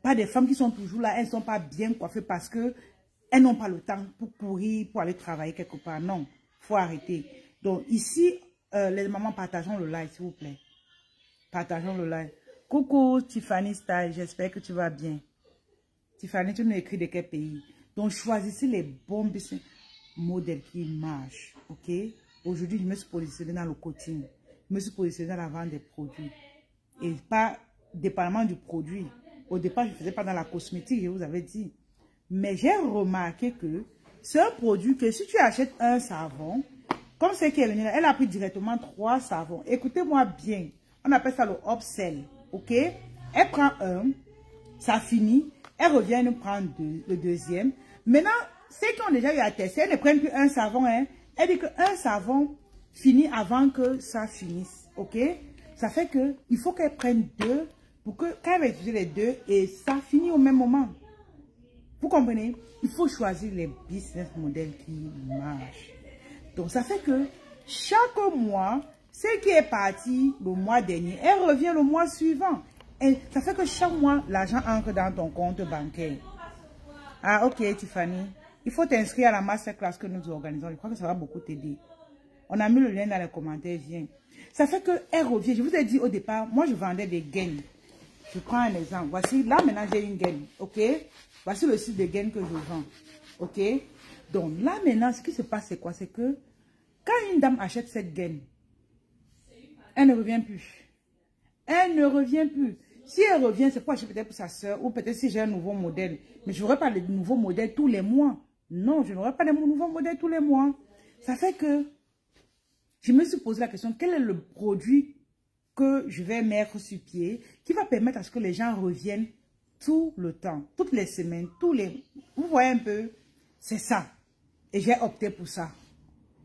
Pas des femmes qui sont toujours là, elles ne sont pas bien coiffées parce qu'elles n'ont pas le temps pour courir, pour aller travailler quelque part. Non, il faut arrêter. Donc ici, les mamans, partageons le live, s'il vous plaît. Partageons le live. Coucou Tiffany Style, j'espère que tu vas bien. Tiffany, tu nous écris de quel pays? Donc choisissez les bons business modèles qui marchent, ok? Aujourd'hui, je me suis positionnée dans le coaching. Je me suis positionnée dans la vente des produits. Et pas dépendamment du produit. Au départ, je ne faisais pas dans la cosmétique, je vous avais dit. Mais j'ai remarqué que c'est un produit que si tu achètes un savon, comme c'est qui est venue là, elle a pris directement 3 savons. Écoutez-moi bien. On appelle ça le upsell. Ok? Elle prend un, ça finit. Elle revient nous prendre le deuxième. Maintenant, ceux qui ont déjà eu à tester, elles ne prennent plus un savon, hein. Elle dit qu'un savon finit avant que ça finisse, ok? Ça fait que il faut qu'elle prenne 2 pour que quand elle va utiliser les 2 et ça finit au même moment. Vous comprenez? Il faut choisir les business models qui marchent. Donc ça fait que chaque mois, ce qui est parti le mois dernier, elle revient le mois suivant. Et ça fait que chaque mois, l'argent entre dans ton compte bancaire. Ah ok Tiffany. Il faut t'inscrire à la masterclass que nous organisons. Je crois que ça va beaucoup t'aider. On a mis le lien dans les commentaires. Viens. Ça fait qu'elle revient. Je vous ai dit au départ, moi je vendais des gaines. Je prends un exemple. Voici, là maintenant j'ai une gaine. Ok? Voici le site de gaines que je vends. Ok? Donc là maintenant, ce qui se passe c'est quoi? C'est que quand une dame achète cette gaine, elle ne revient plus. Elle ne revient plus. Si elle revient, c'est pour acheter peut-être pour sa soeur ou peut-être si j'ai un nouveau modèle. Mais je n'aurai pas de nouveaux modèles tous les mois. Non, je n'aurai pas de nouveaux modèles tous les mois. Ça fait que je me suis posé la question, quel est le produit que je vais mettre sur pied qui va permettre à ce que les gens reviennent tout le temps, toutes les semaines, tous les... Vous voyez un peu, c'est ça. Et j'ai opté pour ça.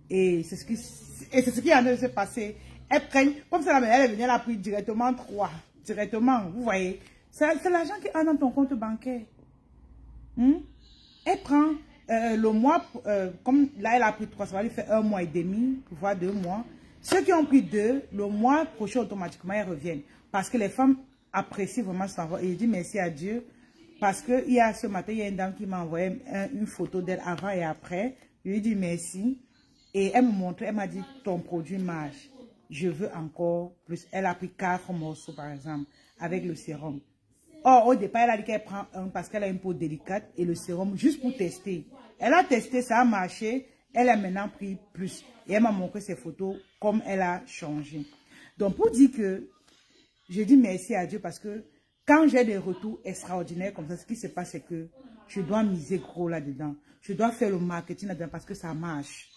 Et c'est ce qui est en train de se passer. Elles prennent, comme ça, elle venait, elle a pris directement 3. Directement, vous voyez. C'est l'argent qui est dans ton compte bancaire. Elle prend le mois, comme là, elle a pris 3, ça va lui faire 1 mois et demi, voire 2 mois. Ceux qui ont pris 2, le mois prochain, automatiquement, elles reviennent. Parce que les femmes apprécient vraiment ça. Et je dis merci à Dieu. Parce que ce matin, il y a une dame qui m'a envoyé une photo d'elle avant et après. Je lui ai dit merci. Et elle me montrait, elle m'a dit, ton produit marche. Je veux encore plus. Elle a pris 4 morceaux, par exemple, avec le sérum. Or, au départ, elle a dit qu'elle prend un parce qu'elle a une peau délicate et le sérum juste pour tester. Elle a testé, ça a marché. Elle a maintenant pris plus. Et elle m'a montré ses photos comme elle a changé. Donc, pour dire que je dis merci à Dieu parce que quand j'ai des retours extraordinaires comme ça, ce qui se passe, c'est que je dois miser gros là-dedans. Je dois faire le marketing là-dedans parce que ça marche.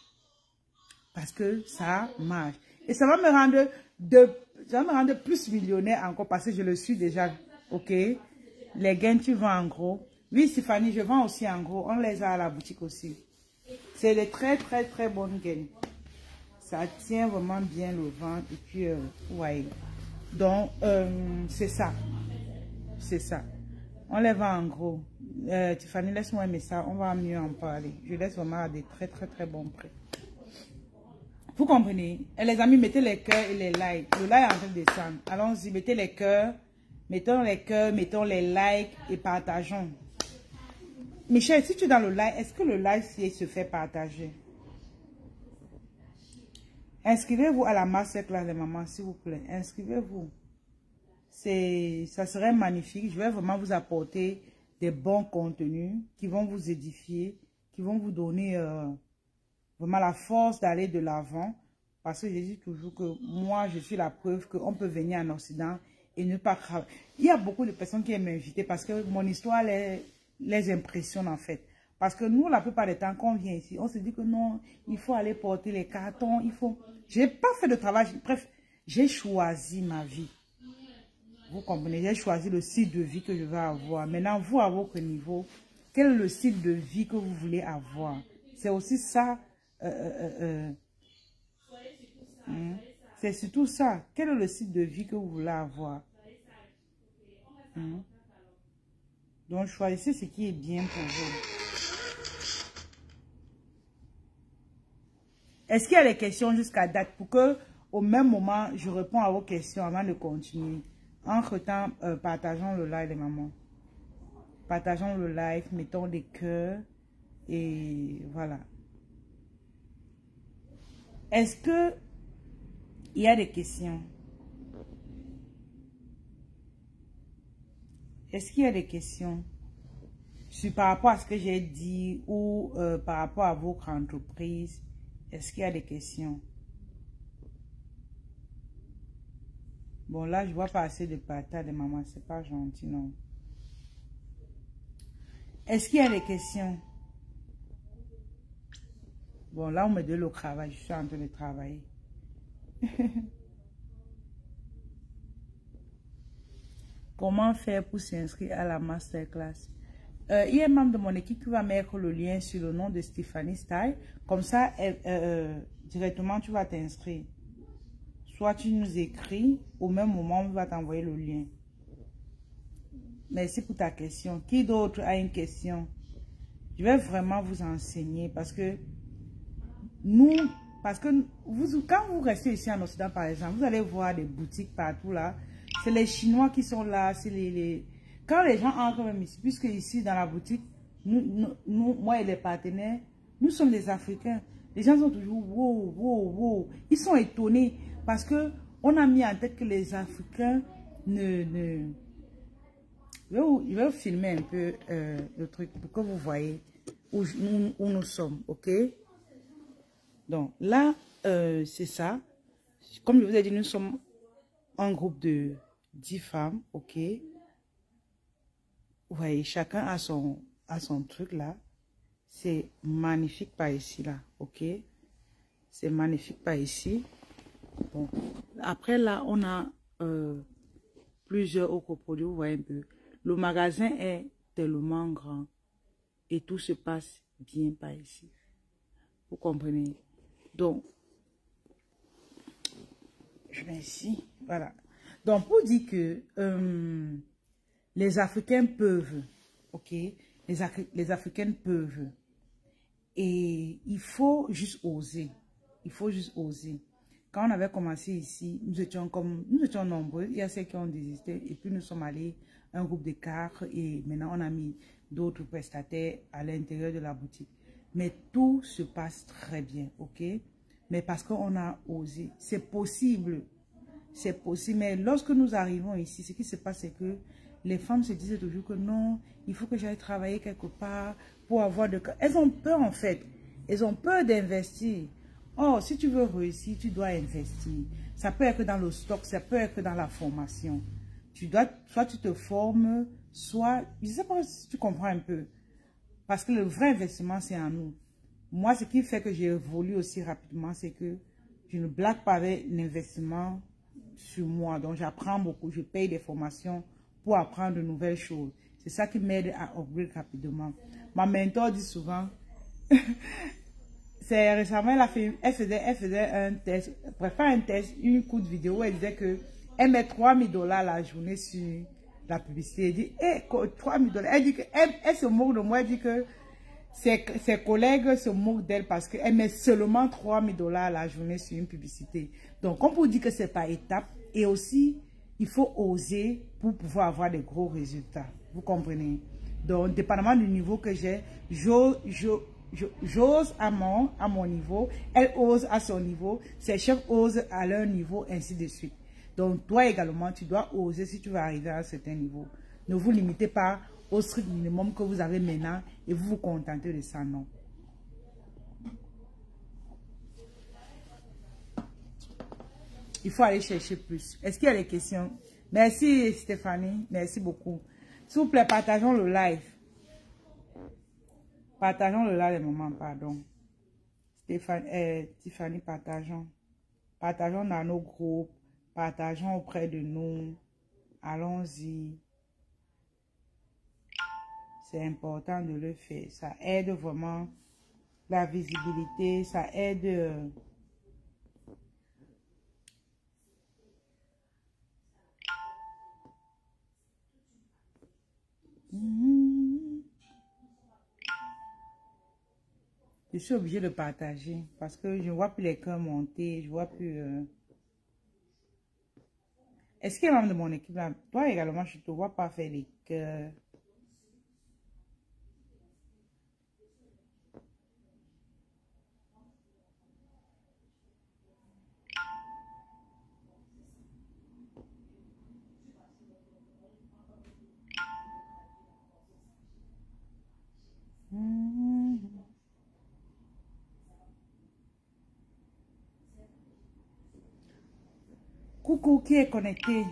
Parce que ça marche. Et ça va me rendre plus millionnaire encore parce que je le suis déjà. Ok? Les gains, tu vends en gros. Oui, Stéphanie, je vends aussi en gros. On les a à la boutique aussi. C'est des très, très, très bonnes gains. Ça tient vraiment bien le ventre. Et puis, ouais. Donc, c'est ça. C'est ça. On les vend en gros. Tiffany, laisse-moi aimer ça. On va mieux en parler. Je laisse vraiment à des très, très, très bons prix. Vous comprenez? Et les amis, mettez les cœurs et les likes. Le like est en train de descendre. Allons-y, mettez les cœurs. Mettons les cœurs, mettons les likes et partageons. Michel, si tu es dans le live, est-ce que le live se fait partager? Inscrivez-vous à la masterclass des mamans, s'il vous plaît. Inscrivez-vous. Ça serait magnifique. Je vais vraiment vous apporter des bons contenus qui vont vous édifier, qui vont vous donner vraiment la force d'aller de l'avant. Parce que je dis toujours que moi, je suis la preuve qu'on peut venir en Occident et ne pas travailler. Il y a beaucoup de personnes qui aiment m'inviter parce que mon histoire les impressionne en fait. Parce que nous, la plupart des temps, quand on vient ici, on se dit que non, il faut aller porter les cartons, il faut... J'ai pas fait de travail, bref, j'ai choisi ma vie. Vous comprenez, j'ai choisi le style de vie que je veux avoir. Maintenant, vous, à votre niveau, quel est le style de vie que vous voulez avoir? C'est aussi ça. C'est surtout ça. Quel est le style de vie que vous voulez avoir? Donc, choisissez ce qui est bien pour vous. Est-ce qu'il y a des questions jusqu'à date pour que, au même moment, je réponds à vos questions avant de continuer? Entre-temps, partageons le live, les mamans. Partageons le live, mettons des cœurs et voilà. Est-ce que il y a des questions? Est-ce qu'il y a des questions par rapport à ce que j'ai dit ou par rapport à votre entreprise? Est-ce qu'il y a des questions? Bon, là, je vois pas assez de partage de maman. C'est pas gentil, non. Est-ce qu'il y a des questions? Bon, là, on me donne le travail. Je suis en train de travailler. Comment faire pour s'inscrire à la masterclass? Il y a un membre de mon équipe qui va mettre le lien sur le nom de Stéphanie Style. Comme ça, directement, tu vas t'inscrire. Soit tu nous écris, au même moment, on va t'envoyer le lien. Merci pour ta question. Qui d'autre a une question? Je vais vraiment vous enseigner parce que quand vous restez ici en Occident, par exemple, vous allez voir des boutiques partout là. C'est les Chinois qui sont là. C'est Quand les gens entrent même ici, puisque ici dans la boutique, moi et les partenaires, nous sommes des Africains. Les gens sont toujours wow, wow, wow. Ils sont étonnés parce que on a mis en tête que les Africains Je vais vous filmer un peu le truc pour que vous voyez où nous sommes, ok? Donc là, c'est ça. Comme je vous ai dit, nous sommes un groupe de 10 femmes, ok? Vous voyez, chacun a son truc là. C'est magnifique par ici là, ok? C'est magnifique par ici. Bon, après là, on a plusieurs autres produits, vous voyez un peu. Le magasin est tellement grand et tout se passe bien par ici. Vous comprenez? Donc, je vais ici, voilà. Donc, pour dire que les Africains peuvent, ok, les Africaines peuvent. Et il faut juste oser. Il faut juste oser. Quand on avait commencé ici, nous étions nombreux. Il y a ceux qui ont désisté. Et puis nous sommes allés un groupe de 4. Et maintenant, on a mis d'autres prestataires à l'intérieur de la boutique. Mais tout se passe très bien, ok? Mais parce qu'on a osé. C'est possible. C'est possible. Mais lorsque nous arrivons ici, ce qui se passe, c'est que les femmes se disaient toujours que non, il faut que j'aille travailler quelque part pour avoir de... Elles ont peur en fait. Elles ont peur d'investir. Oh, si tu veux réussir, tu dois investir. Ça peut être dans le stock, ça peut être dans la formation. Tu dois, soit tu te formes, soit... Je ne sais pas si tu comprends un peu. Parce que le vrai investissement, c'est en nous. Moi, ce qui fait que j'évolue aussi rapidement, c'est que je ne blague pas avec l'investissement sur moi. Donc, j'apprends beaucoup. Je paye des formations pour apprendre de nouvelles choses. C'est ça qui m'aide à upgrade rapidement. Ma mentor dit souvent, c'est récemment, elle faisait un test, pour faire un test, une courte vidéo, elle disait que elle met $3000 la journée sur la publicité. Elle dit, hey, $3000. Elle dit que, elle se moque de moi, elle dit que ses collègues se moquent d'elle parce qu'elle met seulement $3000 la journée sur une publicité. Donc, on peut dire que c'est par étapes et aussi, il faut oser pour pouvoir avoir des gros résultats. Vous comprenez? Donc, dépendamment du niveau que j'ai, j'ose à mon niveau, elle ose à son niveau, ses chefs osent à leur niveau, ainsi de suite. Donc, toi également, tu dois oser si tu veux arriver à un certain niveau. Ne vous limitez pas au strict minimum que vous avez maintenant et vous vous contentez de ça, non. Il faut aller chercher plus. Est-ce qu'il y a des questions? Merci Stéphanie, merci beaucoup. S'il vous plaît, partageons le live. Partageons le live, les mamans, pardon. Tiffany, partageons. Partageons dans nos groupes. Partageons auprès de nous. Allons-y. C'est important de le faire. Ça aide vraiment la visibilité. Ça aide... Je suis obligée de partager parce que je ne vois plus les cœurs monter. Je vois plus... Est-ce qu'il y a un membre de mon équipe là? Toi également, je ne te vois pas faire les cœurs. Coucou, qui est connecté?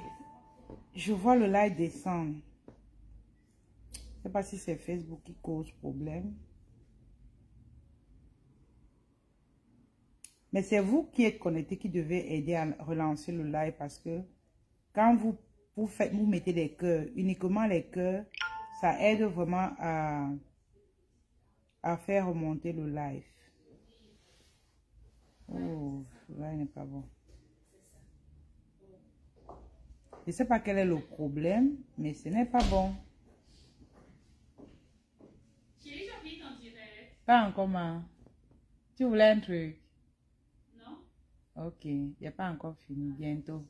Je vois le live descendre. Je ne sais pas si c'est Facebook qui cause problème. Mais c'est vous qui êtes connecté qui devez aider à relancer le live parce que quand vous mettez des cœurs, uniquement les cœurs, ça aide vraiment à faire remonter le live. Oh, là, il n'est pas bon. Je ne sais pas quel est le problème, mais ce n'est pas bon. Pas encore, ma. Tu voulais un truc? Non. Ok, il n'y a pas encore fini, bientôt.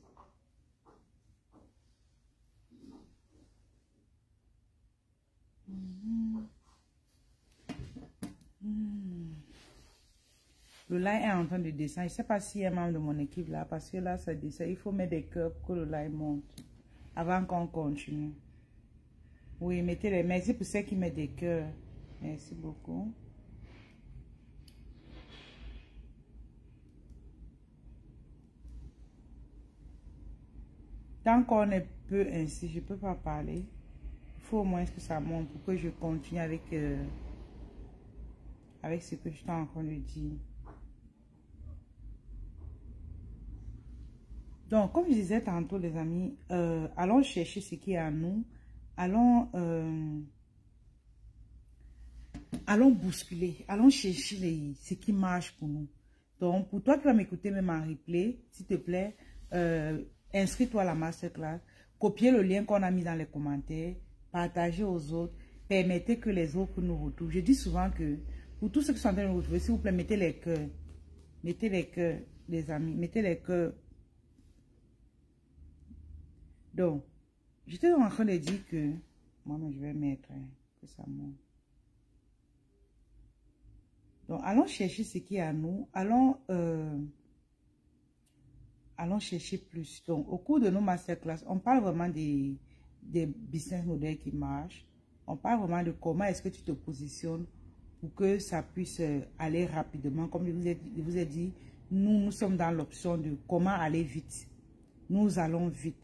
Le live est en train de descendre. Je ne sais pas s'il y a un membre de mon équipe là, parce que là, ça descend. Il faut mettre des cœurs pour que le live monte. Avant qu'on continue. Oui, mettez les... Merci pour ceux qui mettent des cœurs. Merci beaucoup. Tant qu'on est peu ainsi, je ne peux pas parler. Il faut au moins que ça monte pour que je continue avec ce que je suis en train de dire. Donc, comme je disais tantôt, les amis, allons chercher ce qui est à nous. Allons bousculer. Allons chercher ce qui marche pour nous. Donc, pour toi qui vas m'écouter même en replay, s'il te plaît, inscris-toi à la masterclass, copiez le lien qu'on a mis dans les commentaires, partagez aux autres, permettez que les autres nous retrouvent. Je dis souvent que pour tous ceux qui sont en train de nous retrouver, s'il vous plaît, mettez les cœurs. Mettez les cœurs, les amis, mettez les cœurs. Donc, j'étais en train de dire que, moi-même je vais mettre, que ça monte. Donc, allons chercher ce qui est à nous. Allons chercher plus. Donc, au cours de nos masterclass, on parle vraiment des business models qui marchent. On parle vraiment de comment est-ce que tu te positionnes pour que ça puisse aller rapidement. Comme je vous ai dit, nous sommes dans l'option de comment aller vite. Nous allons vite.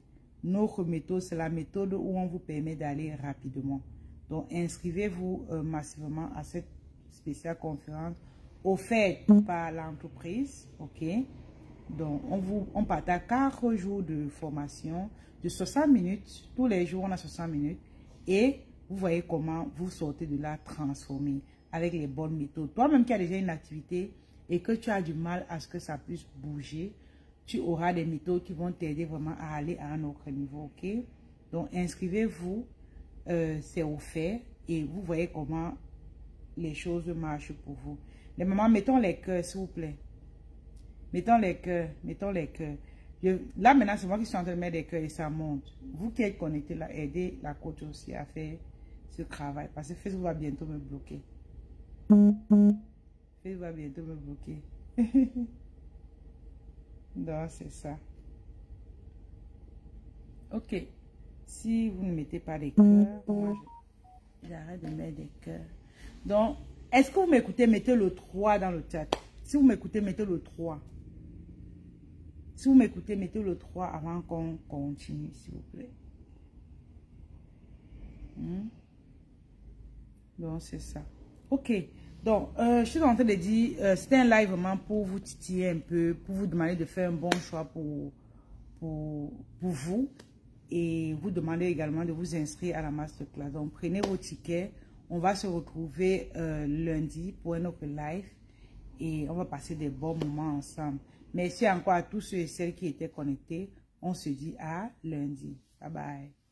Notre méthode, c'est la méthode où on vous permet d'aller rapidement. Donc, inscrivez-vous massivement à cette spéciale conférence offerte par l'entreprise. OK? Donc, on partage 4 jours de formation de 60 minutes. Tous les jours, on a 60 minutes. Et vous voyez comment vous sortez de là transformé avec les bonnes méthodes. Toi-même qui as déjà une activité et que tu as du mal à ce que ça puisse bouger, tu auras des méthodes qui vont t'aider vraiment à aller à un autre niveau. OK? Donc, inscrivez-vous. C'est offert. Et vous voyez comment les choses marchent pour vous. Les mamans, mettons les cœurs, s'il vous plaît. Mettons les cœurs, mettons les cœurs. Là, maintenant, c'est moi qui suis en train de mettre des cœurs et ça monte. Vous qui êtes connectés là, aidez la coach aussi à faire ce travail. Parce que Facebook va bientôt me bloquer. Facebook va bientôt me bloquer. Donc, c'est ça. Ok. Si vous ne mettez pas des cœurs, moi, j'arrête de mettre des cœurs. Donc, est-ce que vous m'écoutez? Mettez le 3 dans le chat. Si vous m'écoutez, mettez le 3. Si vous m'écoutez, mettez le 3 avant qu'on continue, s'il vous plaît. Donc, c'est ça. Ok. Donc, je suis en train de dire, c'était un live vraiment pour vous titiller un peu, pour vous demander de faire un bon choix pour vous. Et vous demander également de vous inscrire à la masterclass. Donc, prenez vos tickets. On va se retrouver lundi pour un autre live. Et on va passer des bons moments ensemble. Merci encore à tous ceux et celles qui étaient connectés. On se dit à lundi. Bye bye.